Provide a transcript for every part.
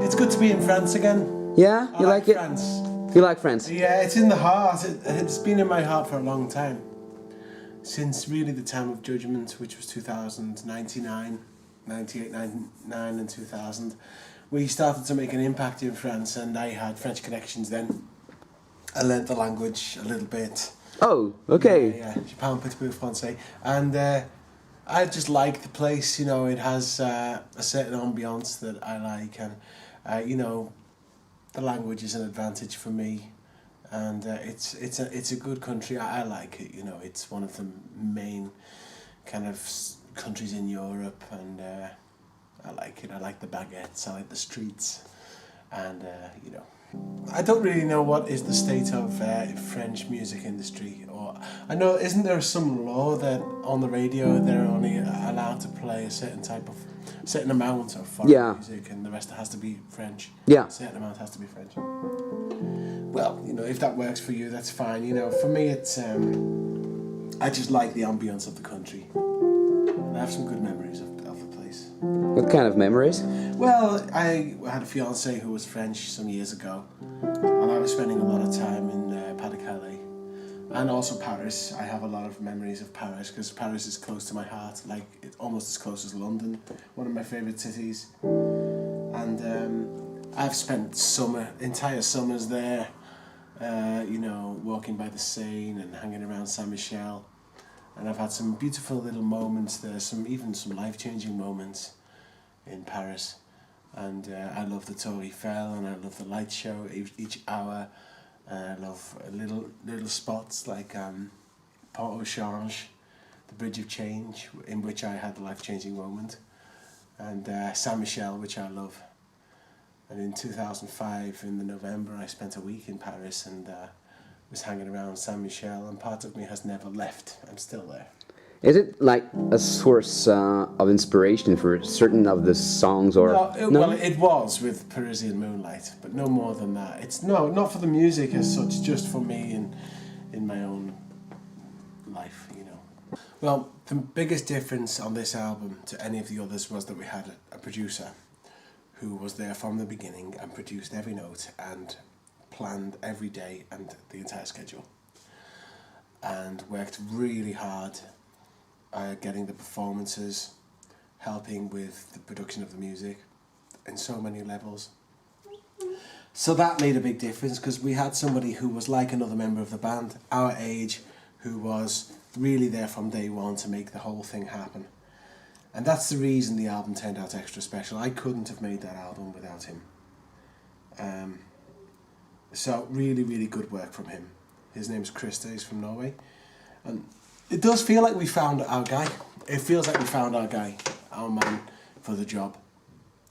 It's good to be in France again. Yeah, you like it? France. You like France? Yeah, it's in the heart. It's been in my heart for a long time. Since really the time of Judgment, which was 2099, 98, 99 and 2000. We started to make an impact in France, and I had French connections then. I learnt the language a little bit. Oh, okay. Yeah, je parle un petit peu français. And I just like the place, you know, it has a certain ambience that I like, and you know, the language is an advantage for me, and it's a good country. I like it, you know, it's one of the main kind of countries in Europe, and I like it. I like the baguettes, I like the streets, and you know, I don't really know what is the state of French music industry. Or I know, isn't there some law that on the radio they're only allowed to play a certain amount of foreign music, and the rest has to be French. Yeah. A certain amount has to be French. Well, you know, if that works for you, that's fine. You know, for me, it's I just like the ambience of the country, and I have some good memories of the place. What kind of memories? Well, I had a fiancée who was French some years ago, and I was spending a lot of time in Pas-de-Calais, and also Paris. I have a lot of memories of Paris, because Paris is close to my heart, like it's almost as close as London, one of my favourite cities. And I've spent entire summers there, you know, walking by the Seine and hanging around Saint-Michel. And I've had some beautiful little moments there, even some life-changing moments in Paris. And I love the Tour Eiffel, and I love the light show each hour. And I love little spots like Pont au Change, the Bridge of Change, in which I had the life-changing moment, and Saint-Michel, which I love. And in 2005, in the November, I spent a week in Paris and was hanging around Saint-Michel, and part of me has never left. I'm still there. Is it like a source of inspiration for certain of the songs, or no? Well, it was with Parisian Moonlight, but no more than that. It's not for the music as such, just for me in my own life, you know. Well, the biggest difference on this album to any of the others was that we had a producer who was there from the beginning and produced every note and planned every day and the entire schedule, and worked really hard getting the performances, helping with the production of the music in so many levels. So that made a big difference, because we had somebody who was like another member of the band, our age, who was really there from day one to make the whole thing happen. And that's the reason the album turned out extra special. I couldn't have made that album without him. So really, really good work from him. His name's Krista, he's from Norway. And it does feel like we found our guy. It feels like we found our guy, our man for the job.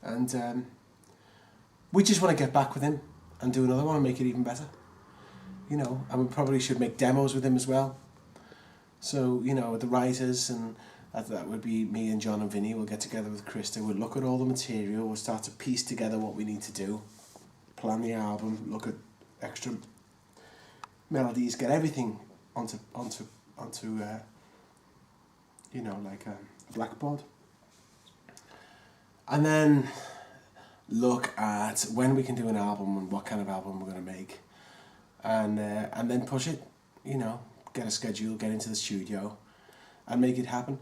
And we just want to get back with him and do another one and make it even better. You know, and we probably should make demos with him as well. So, you know, the writers, and that would be me and John and Vinny, we'll get together with Krista, we'll look at all the material, we'll start to piece together what we need to do, plan the album, look at extra melodies, get everything onto you know, like a blackboard, and then look at when we can do an album and what kind of album we're going to make, and then push it, you know, get a schedule, get into the studio and make it happen.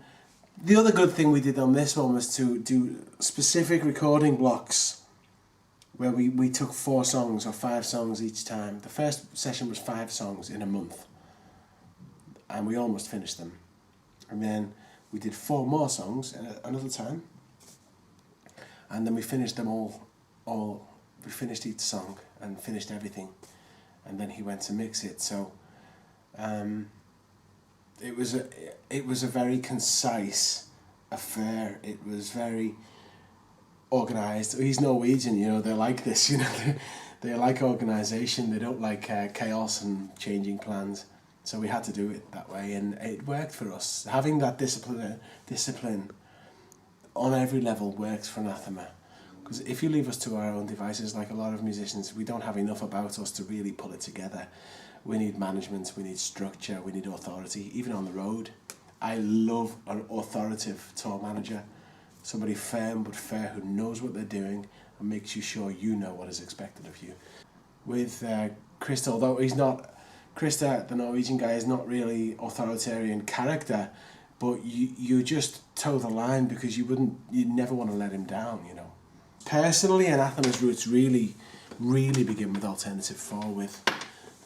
The other good thing we did on this one was to do specific recording blocks where we took 4 songs or 5 songs each time. The first session was 5 songs in a month, and we almost finished them. And then we did 4 more songs another time, and then we finished them all. We finished each song and finished everything, and then he went to mix it. So it was a very concise affair. It was very organised. He's Norwegian, you know, they're like this, you know, they like organisation, they don't like chaos and changing plans. So we had to do it that way, and it worked for us. Having that discipline on every level works for Anathema. Because if you leave us to our own devices, like a lot of musicians, we don't have enough about us to really pull it together. We need management, we need structure, we need authority, even on the road. I love an authoritative tour manager, somebody firm but fair who knows what they're doing and makes you sure you know what is expected of you. With Krista, although Krista, the Norwegian guy, is not really authoritarian character, but you just toe the line because you'd never want to let him down, you know. Personally, Anathema's roots really begin with Alternative 4, with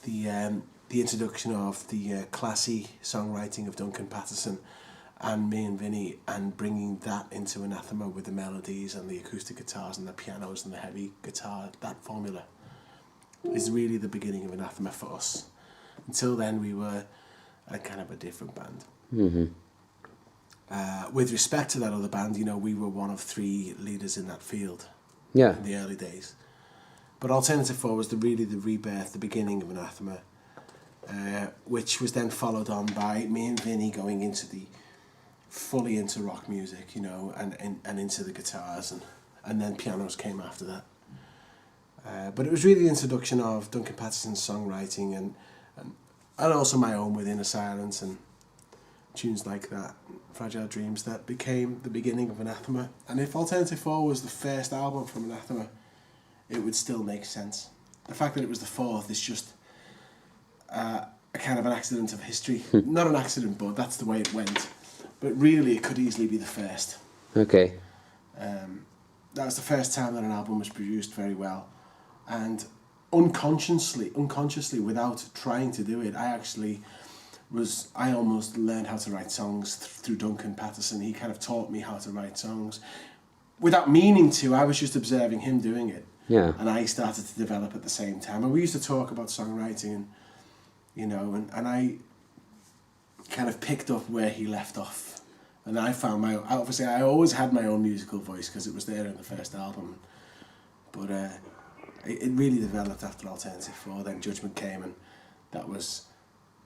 the introduction of the classy songwriting of Duncan Patterson and me and Vinny, and bringing that into Anathema with the melodies and the acoustic guitars and the pianos and the heavy guitar. That formula is really the beginning of Anathema for us. Until then, we were a kind of a different band. Mm-hmm. With respect to that other band, you know, we were one of 3 leaders in that field Yeah. in the early days. But Alternative 4 was really the rebirth, the beginning of Anathema, which was then followed on by me and Vinny going fully into rock music, you know, and into the guitars, and then pianos came after that. But it was really the introduction of Duncan Patterson's songwriting and also my own with Inner Silence and tunes like that, Fragile Dreams, that became the beginning of Anathema. And if Alternative 4 was the first album from Anathema, it would still make sense. The fact that it was the 4th is just a kind of an accident of history. Not an accident, but that's the way it went. But really, it could easily be the first. Okay. That was the first time that an album was produced very well. And unconsciously, without trying to do it, I almost learned how to write songs through Duncan Patterson. He kind of taught me how to write songs. Without meaning to, I was just observing him doing it. Yeah. And I started to develop at the same time. And we used to talk about songwriting, and, you know, and I kind of picked up where he left off. And I found obviously I always had my own musical voice because it was there in the first album. But it really developed after Alternative 4. Then Judgment came, and that was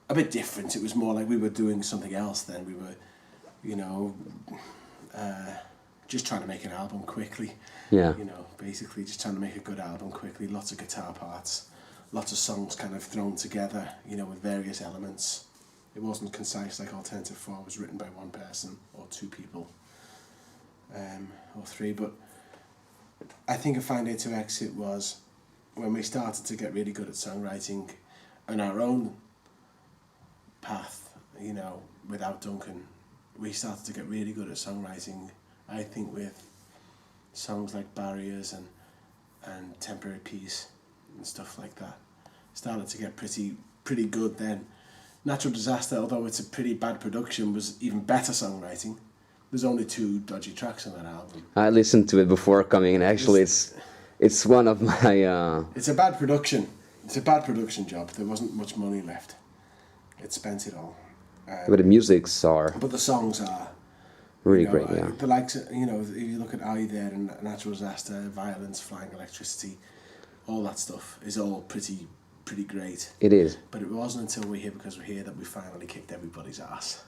a bit different. It was more like we were doing something else then. We were, you know, just trying to make an album quickly. Yeah. You know, basically just trying to make a good album quickly. Lots of guitar parts, lots of songs kind of thrown together, you know, with various elements. It wasn't concise like Alternative 4 was written by one person or 2 people, or 3. But I think A Fine Day to Exit was when we started to get really good at songwriting on our own path, you know, without Duncan. We started to get really good at songwriting, I think, with songs like Barriers and Temporary Peace and stuff like that. Started to get pretty good then. Natural Disaster, although it's a pretty bad production, was even better songwriting. There's only 2 dodgy tracks on that album. I listened to it before coming, and actually it's one of my... It's a bad production. It's a bad production job. There wasn't much money left. It spent it all. But the musics are... But the songs are... Really you know, great, yeah. The likes, you know, if you look at Are You There and Natural Disaster, Violence, Flying Electricity, all that stuff is all pretty great. It is. But it wasn't until We're Here Because We're Here that we finally kicked everybody's ass.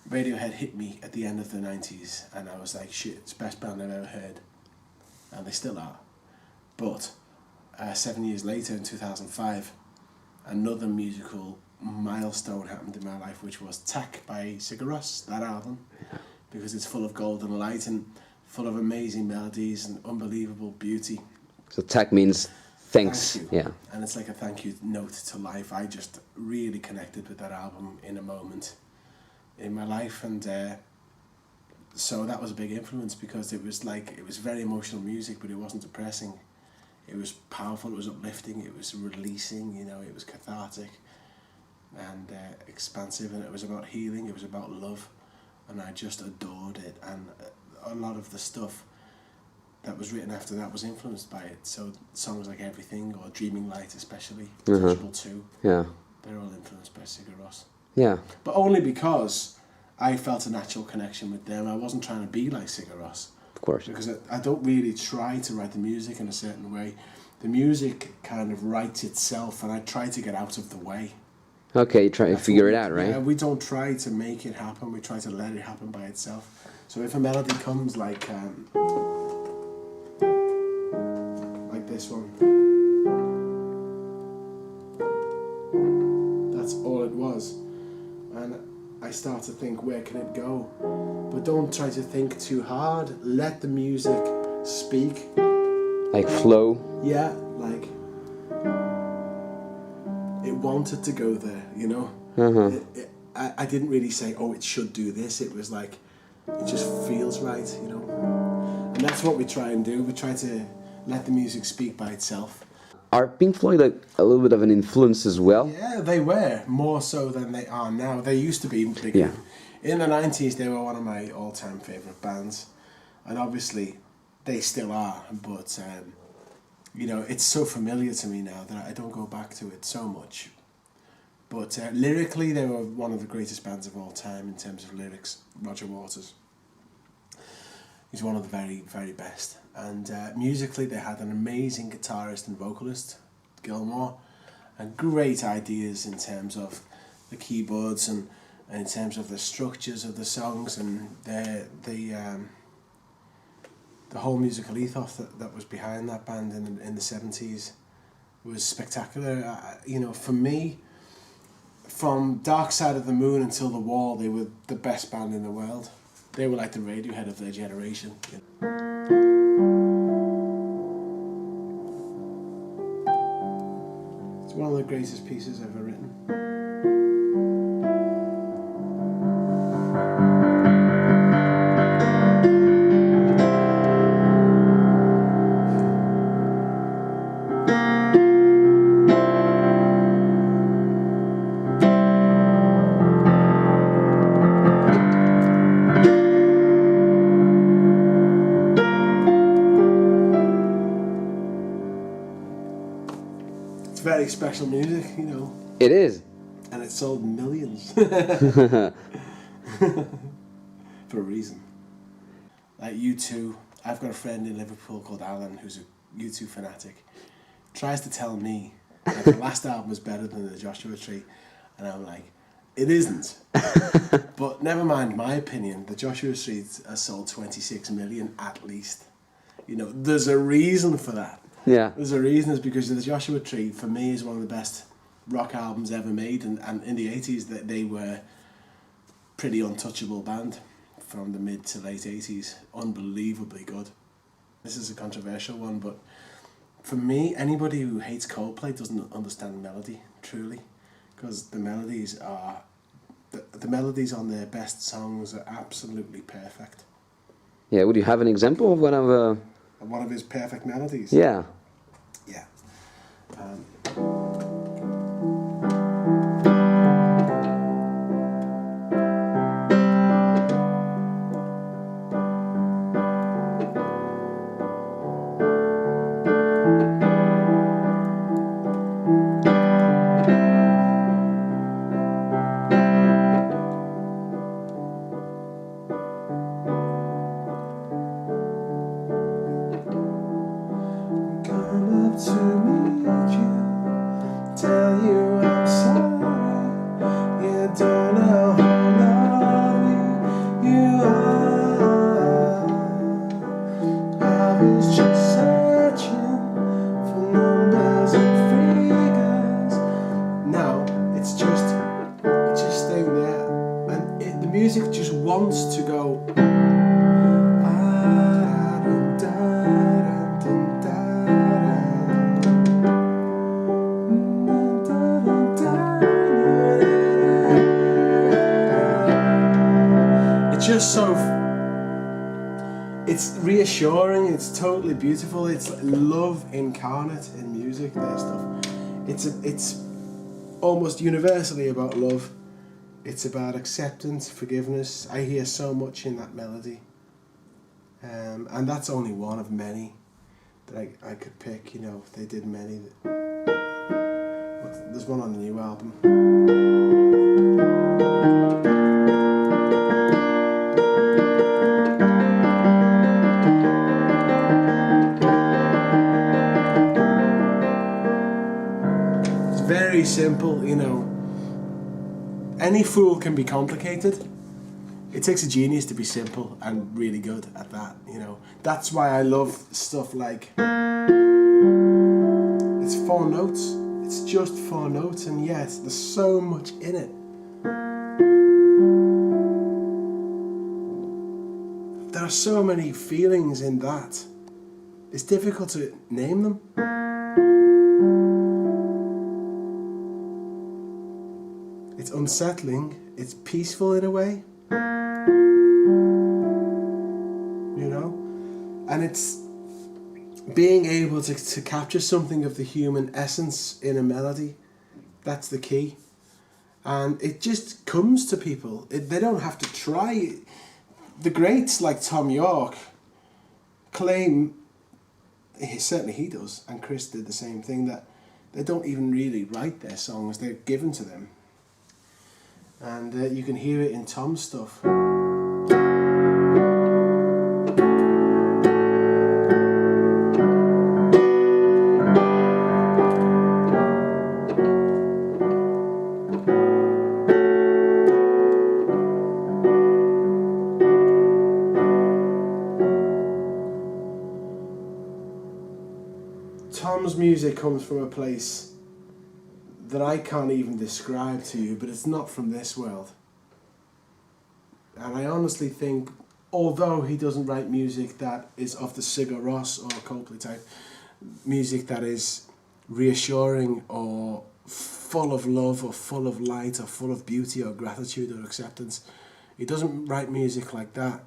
Radiohead hit me at the end of the 90s, and I was like, shit, it's the best band I've ever heard. And they still are. But 7 years later, in 2005, another musical milestone happened in my life, which was Tack by Sigur Rós, that album, because it's full of golden light and full of amazing melodies and unbelievable beauty. So tack means thanks. Thank you. Yeah. And it's like a thank you note to life. I just really connected with that album in a moment in my life, and so that was a big influence, because it was very emotional music, but it wasn't depressing. It was powerful, it was uplifting, it was releasing, you know, it was cathartic and expansive, and it was about healing, it was about love, and I just adored it. And a lot of the stuff that was written after that was influenced by it. So songs like Everything or Dreaming Light, especially, Touchable Too, Yeah. they're all influenced by Sigur Rós. Yeah. But only because I felt a natural connection with them. I wasn't trying to be like Sigur Rós. Of course. Because I don't really try to write the music in a certain way. The music kind of writes itself, and I try to get out of the way. Okay, you try to That's figure what it out, right? Yeah, we don't try to make it happen. We try to let it happen by itself. So if a melody comes like this one, that's all it was. And I start to think, where can it go? But don't try to think too hard. Let the music speak. Like flow. Yeah, like it wanted to go there, you know. I didn't really say, oh, it should do this. It was like, it just feels right, you know. And that's what we try and do. We try to let the music speak by itself. Are Pink Floyd like a little bit of an influence as well? Yeah, they were, more so than they are now. They used to be big. Yeah. In the 90s, they were one of my all-time favourite bands. And obviously, they still are. But, you know, it's so familiar to me now that I don't go back to it so much. But lyrically, they were one of the greatest bands of all time in terms of lyrics. Roger Waters. He's one of the very, very best. And musically, they had an amazing guitarist and vocalist, Gilmore, and great ideas in terms of the keyboards and in terms of the structures of the songs and the whole musical ethos that was behind that band in the 70s was spectacular. You know, for me, from Dark Side of the Moon until The Wall, they were the best band in the world. They were like the Radiohead of their generation. It's one of the greatest pieces ever written. Very special music, you know. It is. And it sold millions. For a reason. Like U2, I've got a friend in Liverpool called Alan who's a U2 fanatic. Tries to tell me that the last album was better than the Joshua Tree. And I'm like, it isn't. But never mind my opinion, the Joshua Tree has sold 26 million at least. You know, there's a reason for that. Yeah. There's a reason, is because the Joshua Tree, for me, is one of the best rock albums ever made. And in the 80s, they were pretty untouchable band from the mid to late 80s. Unbelievably good. This is a controversial one, but for me, anybody who hates Coldplay doesn't understand melody, truly. Because the melodies are... The melodies on their best songs are absolutely perfect. Yeah, would you have an example of one of... One of his perfect melodies? Yeah. Yeah. To meet you, tell you I'm sorry. You don't know how lovely you are. I was just searching for numbers and figures. Now it's just staying there, and the music just wants to go. Just so it's reassuring, it's totally beautiful, it's love incarnate in music, their stuff. It's almost universally about love. It's about acceptance, forgiveness. I hear so much in that melody. And that's only one of many that I could pick, you know. They did many. There's one on the new album. Very simple, you know. Any fool can be complicated. It takes a genius to be simple and really good at that, you know. That's why I love stuff like... It's 4 notes. It's just 4 notes, and yet there's so much in it. there are so many feelings in that. It's difficult to name them. It's unsettling. It's peaceful in a way. You know? And it's being able to capture something of the human essence in a melody. That's the key. And it just comes to people. They don't have to try. The greats like Tom York claim, certainly he does, and Chris did the same thing, that they don't even really write their songs, they're given to them. And you can hear it in Tom's stuff. Tom's music comes from a place that I can't even describe to you, but it's not from this world. And I honestly think, although he doesn't write music that is of the Sigur Rós or Coldplay type, music that is reassuring or full of love or full of light or full of beauty or gratitude or acceptance, he doesn't write music like that.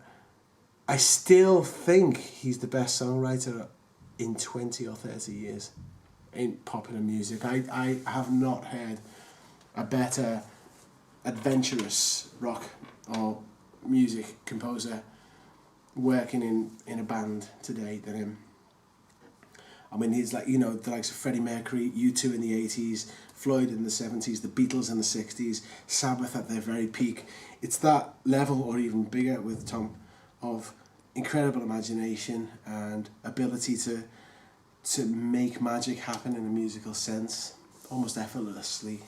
I still think he's the best songwriter in 20 or 30 years in popular music. I have not heard a better adventurous rock or music composer working in a band today than him. I mean, he's like, you know, the likes of Freddie Mercury, U2 in the 80s, Floyd in the 70s, the Beatles in the 60s, Sabbath at their very peak. It's that level or even bigger with Tom of incredible imagination and ability to make magic happen in a musical sense, almost effortlessly.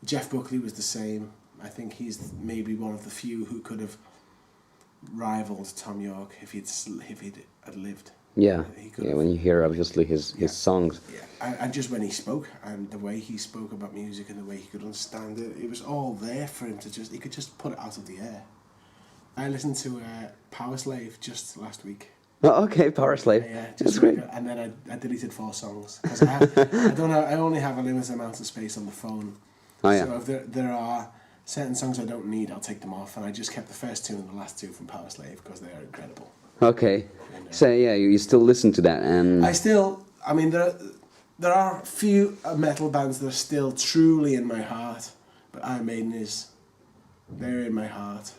Jeff Buckley was the same. I think he's maybe one of the few who could have rivaled Tom York if he'd had lived. Yeah, when you hear obviously his songs. Yeah, and just when he spoke and the way he spoke about music and the way he could understand it, it was all there for him he could just put it out of the air. I listened to Power Slave just last week. Oh, okay, Power Slave. Yeah, that's great. And then I deleted 4 songs because I only have a limited amount of space on the phone. Oh yeah. So if there are certain songs I don't need, I'll take them off, and I just kept the first 2 and the last 2 from Power Slave because they are incredible. Okay. So yeah, you still listen to that, and I mean, there are few metal bands that are still truly in my heart, but Iron Maiden is, they're in my heart.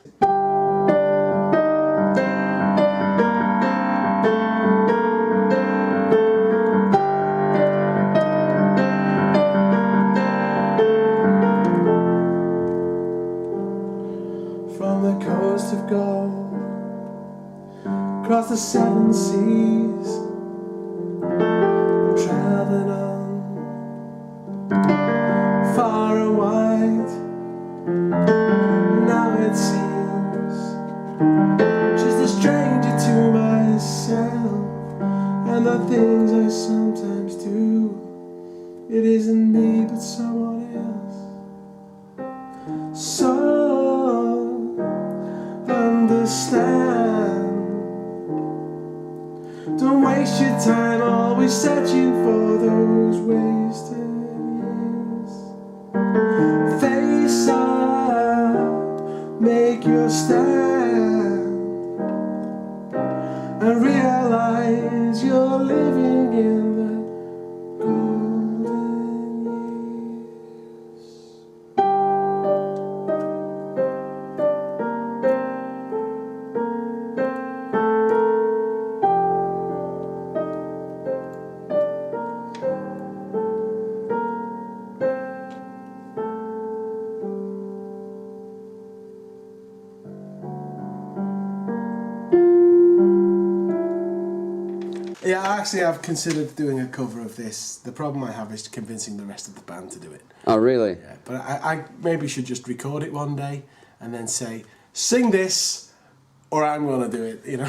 From the coast of gold, across the 7 seas, I'm traveling on, far and wide. Now it seems just a stranger to myself, and the things I sometimes do, it isn't me but someone else. So understand, don't waste your time always searching for those wasted years. Face up, make your stand, and realize you're living in the golden years. Yeah, actually I've considered doing a cover of this. The problem I have is convincing the rest of the band to do it. Oh, really? Yeah, but I maybe should just record it one day and then say, sing this or I'm going to do it, you know.